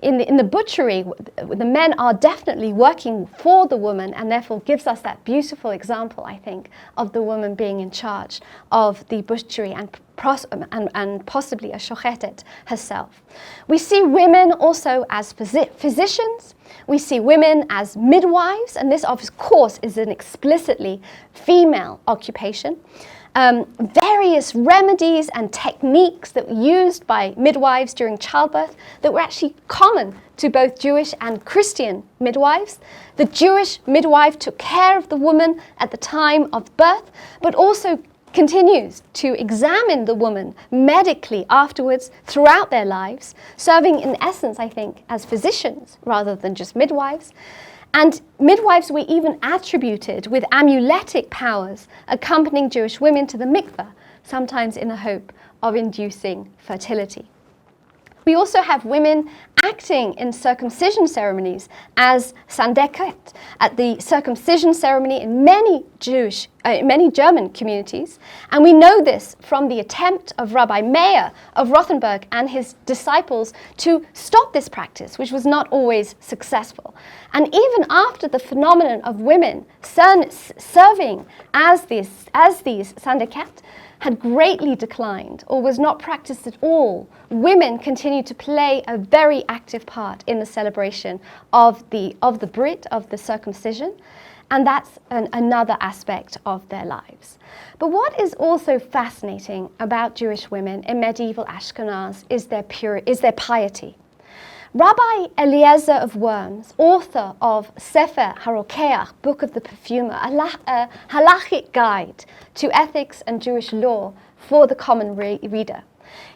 In the butchery, the men are definitely working for the woman, and therefore gives us that beautiful example, I think, of the woman being in charge of the butchery and possibly a shochetet herself. We see women also as physicians. We see women as midwives, and this, of course, is an explicitly female occupation. Various remedies and techniques that were used by midwives during childbirth that were actually common to both Jewish and Christian midwives. The Jewish midwife took care of the woman at the time of birth, but also continues to examine the woman medically afterwards throughout their lives, serving in essence, I think, as physicians rather than just midwives. And midwives were even attributed with amuletic powers, accompanying Jewish women to the mikveh, sometimes in the hope of inducing fertility. We also have women acting in circumcision ceremonies as sandeket at the circumcision ceremony in many German communities. And we know this from the attempt of Rabbi Meir of Rothenberg and his disciples to stop this practice, which was not always successful. And even after the phenomenon of women serving as these sandeket had greatly declined or was not practiced at all, women continued to play a very active part in the celebration of the Brit, of the circumcision, and that's another aspect of their lives. But what is also fascinating about Jewish women in medieval Ashkenaz is their piety. Rabbi Eleazar of Worms, author of Sefer HaRokeach, Book of the Perfumer, a halachic guide to ethics and Jewish law for the common reader.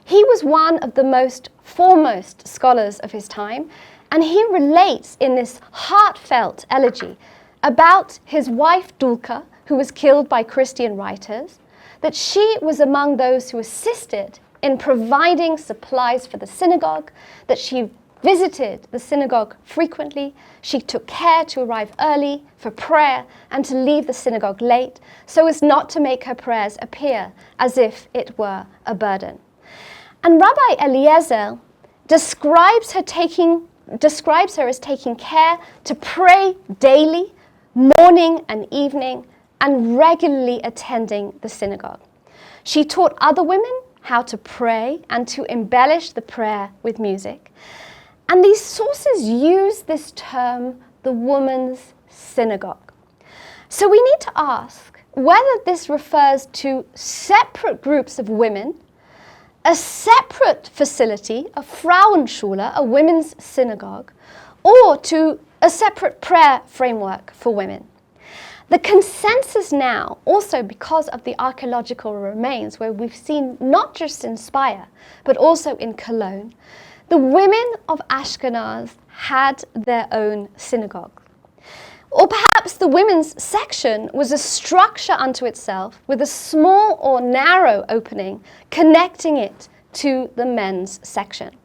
He was one of the most foremost scholars of his time, and he relates in this heartfelt elegy about his wife Dulka, who was killed by Christian writers, that she was among those who assisted in providing supplies for the synagogue, that she visited the synagogue frequently. She took care to arrive early for prayer and to leave the synagogue late so as not to make her prayers appear as if it were a burden. And Rabbi Eleazar describes her as taking care to pray daily, morning and evening, and regularly attending the synagogue. She taught other women how to pray and to embellish the prayer with music. And these sources use this term, the woman's synagogue. So we need to ask whether this refers to separate groups of women, a separate facility, a Frauenschule, a women's synagogue, or to a separate prayer framework for women. The consensus now, also because of the archaeological remains, where we've seen not just in Speyer, but also in Cologne, the women of Ashkenaz had their own synagogue. Or perhaps the women's section was a structure unto itself with a small or narrow opening connecting it to the men's section.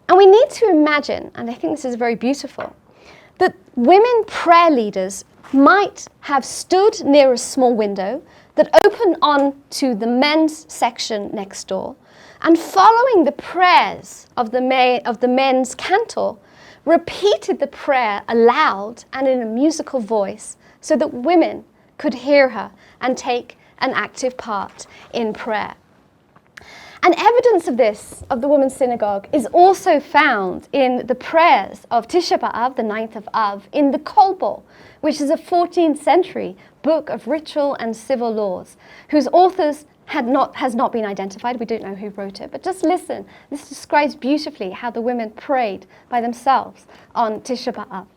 And we need to imagine, and I think this is very beautiful, that women prayer leaders might have stood near a small window that opened on to the men's section next door, and following the prayers of the men's cantor, repeated the prayer aloud and in a musical voice so that women could hear her and take an active part in prayer. And evidence of this, of the women's synagogue, is also found in the prayers of Tisha B'Av, the 9th of Av, in the Kolbo, which is a 14th century book of ritual and civil laws, whose authors has not been identified. We don't know who wrote it, but just listen. This describes beautifully how the women prayed by themselves on Tisha B'Av.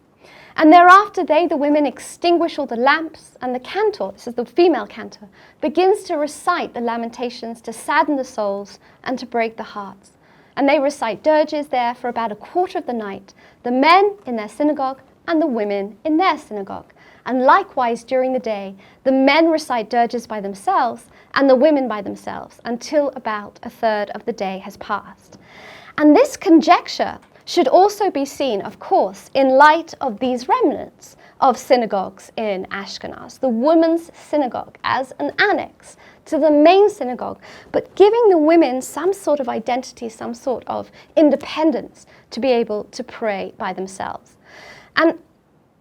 And thereafter the women, extinguish all the lamps, and the cantor, this is the female cantor, begins to recite the lamentations to sadden the souls and to break the hearts. And they recite dirges there for about a quarter of the night, the men in their synagogue and the women in their synagogue. And likewise during the day, the men recite dirges by themselves and the women by themselves until about a third of the day has passed. And this conjecture should also be seen, of course, in light of these remnants of synagogues in Ashkenaz, the women's synagogue as an annex to the main synagogue, but giving the women some sort of identity, some sort of independence to be able to pray by themselves. And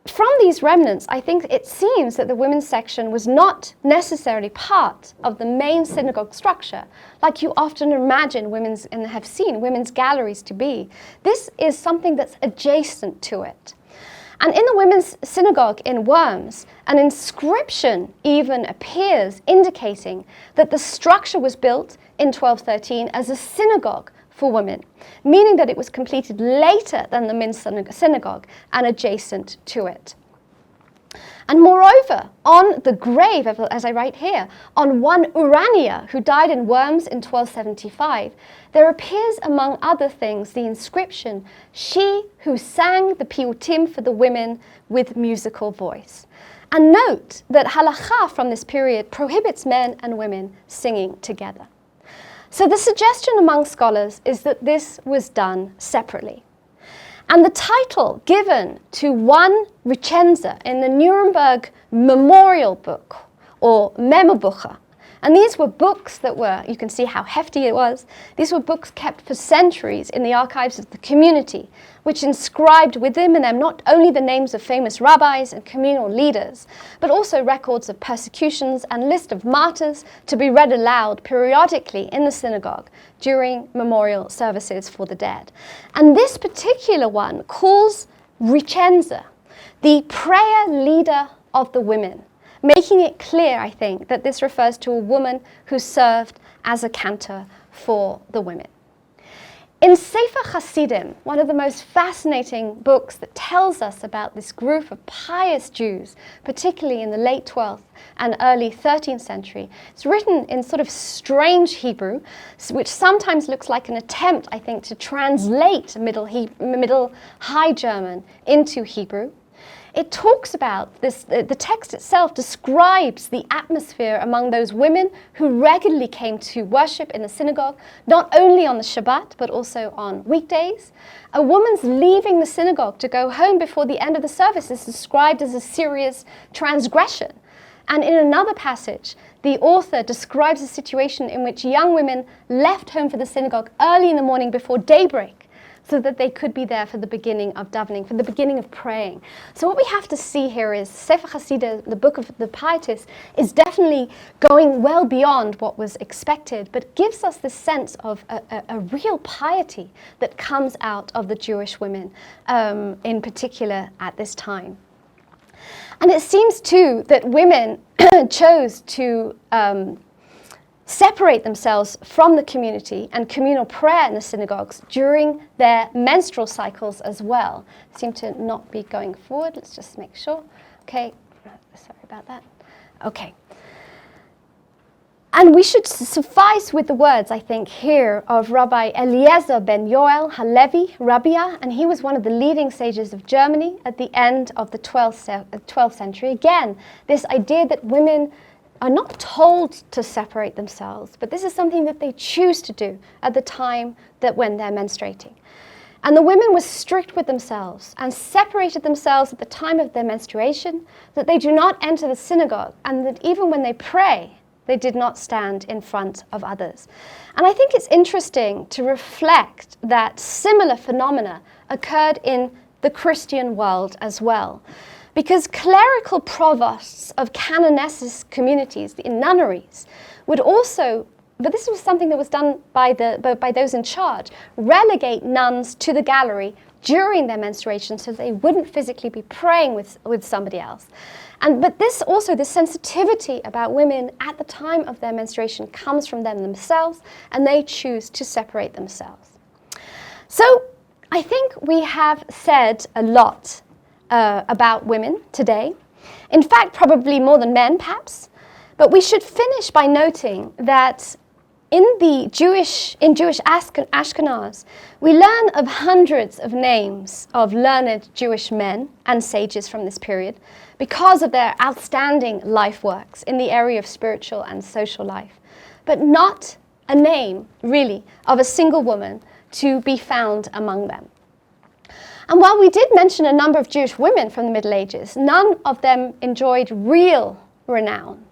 from these remnants, I think it seems that the women's section was not necessarily part of the main synagogue structure, like you often imagine women's, and have seen women's galleries to be. This is something that's adjacent to it. And in the women's synagogue in Worms, an inscription even appears indicating that the structure was built in 1213 as a synagogue for women, meaning that it was completed later than the men's synagogue and adjacent to it. And moreover, on the grave, as I write here, on one Urania, who died in Worms in 1275, there appears, among other things, the inscription, "She who sang the piyutim for the women with musical voice." And note that halakha from this period prohibits men and women singing together. So the suggestion among scholars is that this was done separately. And the title given to one Recenza in the Nuremberg Memorial Book, or Memobucher, and these were books that were, you can see how hefty it was, these were books kept for centuries in the archives of the community, which inscribed within them not only the names of famous rabbis and communal leaders, but also records of persecutions and list of martyrs to be read aloud periodically in the synagogue during memorial services for the dead. And this particular one calls Recenza the prayer leader of the women, making it clear, I think, that this refers to a woman who served as a cantor for the women. In Sefer Hasidim, one of the most fascinating books that tells us about this group of pious Jews, particularly in the late 12th and early 13th century, it's written in sort of strange Hebrew, which sometimes looks like an attempt, I think, to translate Middle High German into Hebrew. It talks about this, the text itself describes the atmosphere among those women who regularly came to worship in the synagogue, not only on the Shabbat, but also on weekdays. A woman's leaving the synagogue to go home before the end of the service is described as a serious transgression. And in another passage, the author describes a situation in which young women left home for the synagogue early in the morning before daybreak, so that they could be there for the beginning of davening, for the beginning of praying. So what we have to see here is Sefer Hasidim, the book of the pietists, is definitely going well beyond what was expected, but gives us this sense of a real piety that comes out of the Jewish women, in particular at this time. And it seems too that women chose to separate themselves from the community and communal prayer in the synagogues during their menstrual cycles as well. Seem to not be going forward. Let's just make sure. Okay, sorry about that. Okay. And we should suffice with the words, I think, here of Rabbi Eleazar ben Yoel Halevi, Rabbia, and he was one of the leading sages of Germany at the end of the 12th century. Again, this idea that women are not told to separate themselves, but this is something that they choose to do at the time that when they're menstruating. And the women were strict with themselves and separated themselves at the time of their menstruation, that they do not enter the synagogue, and that even when they pray, they did not stand in front of others. And I think it's interesting to reflect that similar phenomena occurred in the Christian world as well. Because clerical provosts of canonesses communities, the nunneries, would also, but this was something that was done by those in charge, relegate nuns to the gallery during their menstruation so they wouldn't physically be praying with somebody else. But this sensitivity about women at the time of their menstruation comes from them themselves, and they choose to separate themselves. So I think we have said a lot about women today. In fact, probably more than men, perhaps. But we should finish by noting that in Jewish Ashkenaz, we learn of hundreds of names of learned Jewish men and sages from this period because of their outstanding life works in the area of spiritual and social life, but not a name, really, of a single woman to be found among them. And while we did mention a number of Jewish women from the Middle Ages, none of them enjoyed real renown.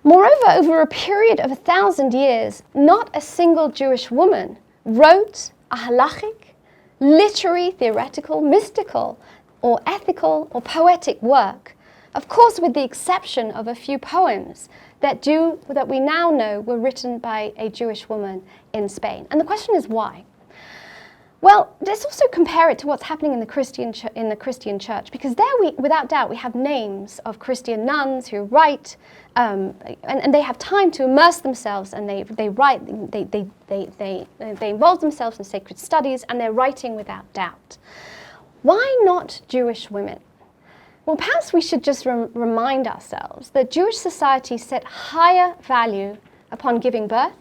Moreover, over a period of 1,000 years, not a single Jewish woman wrote a halachic, literary, theoretical, mystical, or ethical or poetic work, of course with the exception of a few poems that we now know were written by a Jewish woman in Spain. And the question is why? Well, let's also compare it to what's happening in the Christian church, because there without doubt, we have names of Christian nuns who write, and they have time to immerse themselves, and they write, they involve themselves in sacred studies, and they're writing without doubt. Why not Jewish women? Well, perhaps we should just remind ourselves that Jewish society set higher value upon giving birth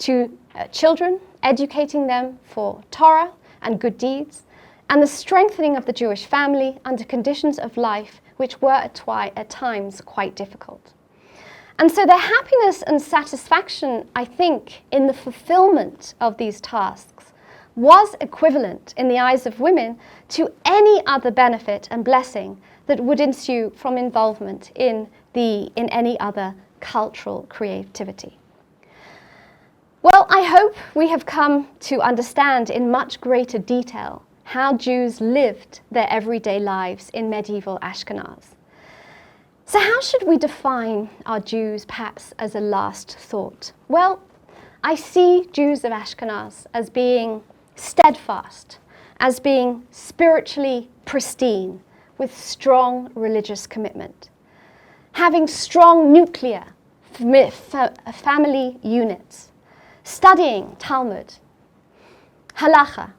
to children, educating them for Torah and good deeds, and the strengthening of the Jewish family under conditions of life which were at times quite difficult. And so their happiness and satisfaction, I think, in the fulfillment of these tasks was equivalent in the eyes of women to any other benefit and blessing that would ensue from involvement in any other cultural creativity. Well, I hope we have come to understand in much greater detail how Jews lived their everyday lives in medieval Ashkenaz. So how should we define our Jews, perhaps as a last thought? Well, I see Jews of Ashkenaz as being steadfast, as being spiritually pristine, with strong religious commitment, having strong nuclear family units, studying Talmud, halacha,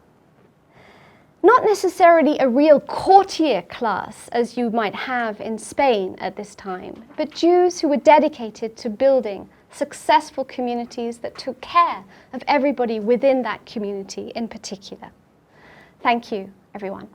not necessarily a real courtier class as you might have in Spain at this time, but Jews who were dedicated to building successful communities that took care of everybody within that community in particular. Thank you, everyone.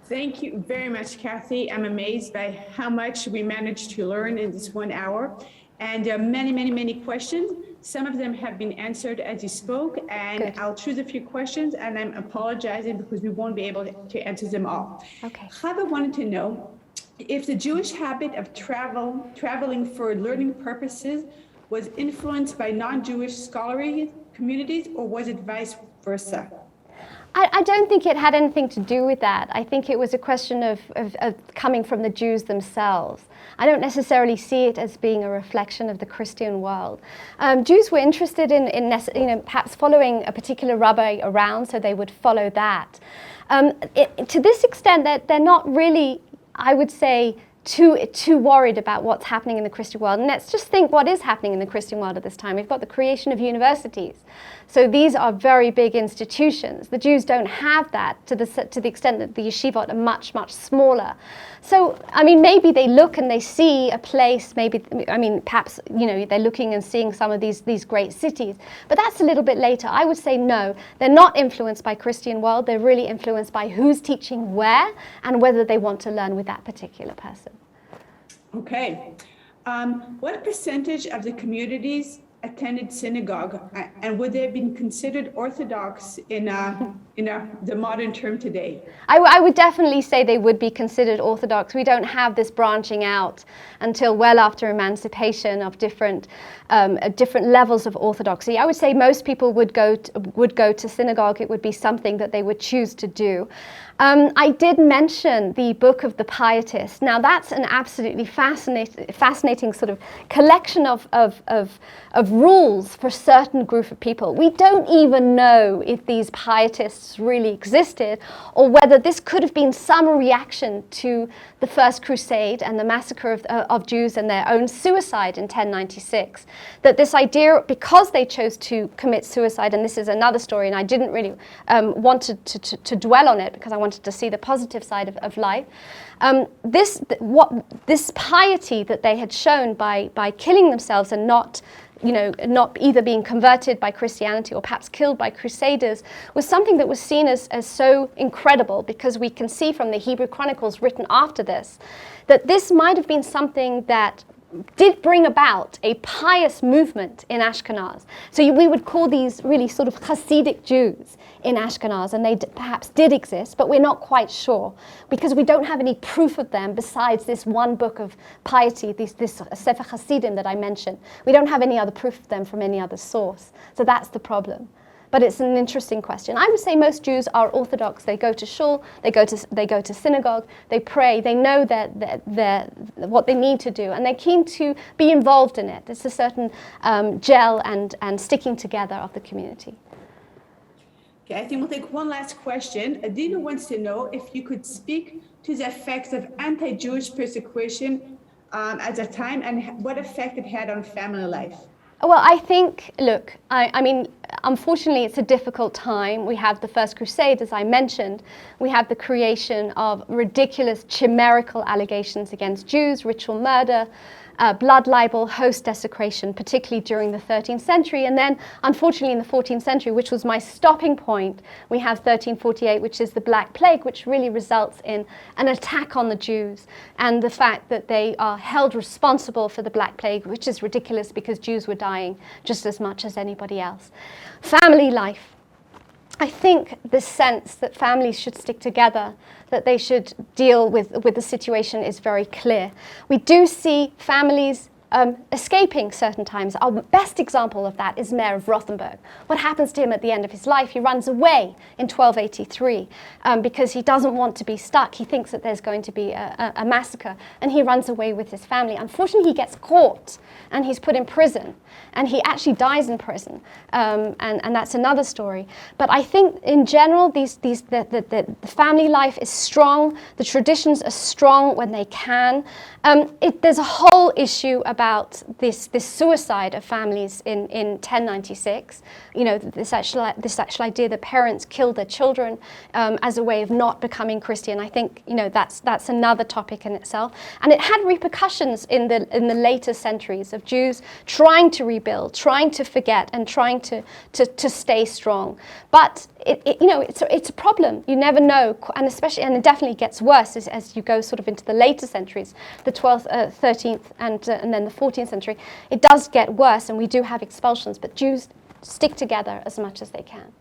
Thank you very much, Kathy. I'm amazed by how much we managed to learn in this 1 hour. And many questions. Some of them have been answered as you spoke, and good. I'll choose a few questions, and I'm apologizing because we won't be able to answer them all. Okay. Chava wanted to know if the Jewish habit of traveling for learning purposes was influenced by non-Jewish scholarly communities, or was it vice versa? I don't think it had anything to do with that. I think it was a question of coming from the Jews themselves. I don't necessarily see it as being a reflection of the Christian world. Jews were interested in perhaps following a particular rabbi around, so they would follow that. To this extent, that they're not really, I would say, too worried about what's happening in the Christian world. And let's just think what is happening in the Christian world at this time. We've got the creation of universities. So these are very big institutions. The Jews don't have that to the extent that the yeshivot are much smaller. So, I mean, maybe they look and they see a place, perhaps, they're looking and seeing some of these great cities. But that's a little bit later. I would say no, they're not influenced by Christian world. They're really influenced by who's teaching where and whether they want to learn with that particular person. Okay. What percentage of the communities attended synagogue, and would they have been considered Orthodox in the modern term today? I would definitely say they would be considered Orthodox. We don't have this branching out until well after emancipation of different levels of Orthodoxy. I would say most people would go to synagogue. It would be something that they would choose to do. I did mention the Book of the Pietists. Now that's an absolutely fascinating sort of collection of rules for a certain group of people. We don't even know if these pietists really existed or whether this could have been some reaction to the First Crusade and the massacre of Jews and their own suicide in 1096. That this idea, because they chose to commit suicide, and this is another story, and I didn't really want to dwell on it because I wanted to see the positive side of life. This piety that they had shown by killing themselves and not either being converted by Christianity or perhaps killed by crusaders was something that was seen as so incredible, because we can see from the Hebrew Chronicles written after this that this might have been something that did bring about a pious movement in Ashkenaz. So we would call these really sort of Hasidic Jews in Ashkenaz, and they perhaps did exist, but we're not quite sure because we don't have any proof of them besides this one book of piety, this Sefer Hasidim that I mentioned. We don't have any other proof of them from any other source. So that's the problem. But it's an interesting question. I would say most Jews are Orthodox. They go to shul, they go to synagogue, they pray, they know what they need to do, and they're keen to be involved in it. It's a certain gel and sticking together of the community. Okay, I think we'll take one last question. Adina wants to know if you could speak to the effects of anti-Jewish persecution at the time and what effect it had on family life. Well, I think, look, I mean, unfortunately, it's a difficult time. We have the First Crusade, as I mentioned. We have the creation of ridiculous chimerical allegations against Jews, ritual murder, blood libel, host desecration, particularly during the 13th century. And then, unfortunately, in the 14th century, which was my stopping point, we have 1348, which is the Black Plague, which really results in an attack on the Jews and the fact that they are held responsible for the Black Plague, which is ridiculous because Jews were dying just as much as anybody else. Family life. I think the sense that families should stick together, that they should deal with the situation is very clear. We do see families escaping certain times. Our best example of that is Mayor of Rothenberg. What happens to him at the end of his life? He runs away in 1283 because he doesn't want to be stuck. He thinks that there's going to be a massacre, and he runs away with his family. Unfortunately, he gets caught and he's put in prison, and he actually dies in prison, and that's another story. But I think in general, the family life is strong. The traditions are strong when they can. There's a whole issue about this suicide of families in 1096. You know, this actual idea that parents killed their children as a way of not becoming Christian. I think, you know, that's another topic in itself, and it had repercussions in the later centuries of Jews trying to rebuild, trying to forget, and trying to stay strong. But it's a problem. You never know, and it definitely gets worse as you go sort of into the later centuries, the 12th, 13th, and then the 14th century. It does get worse, and we do have expulsions, but Jews stick together as much as they can.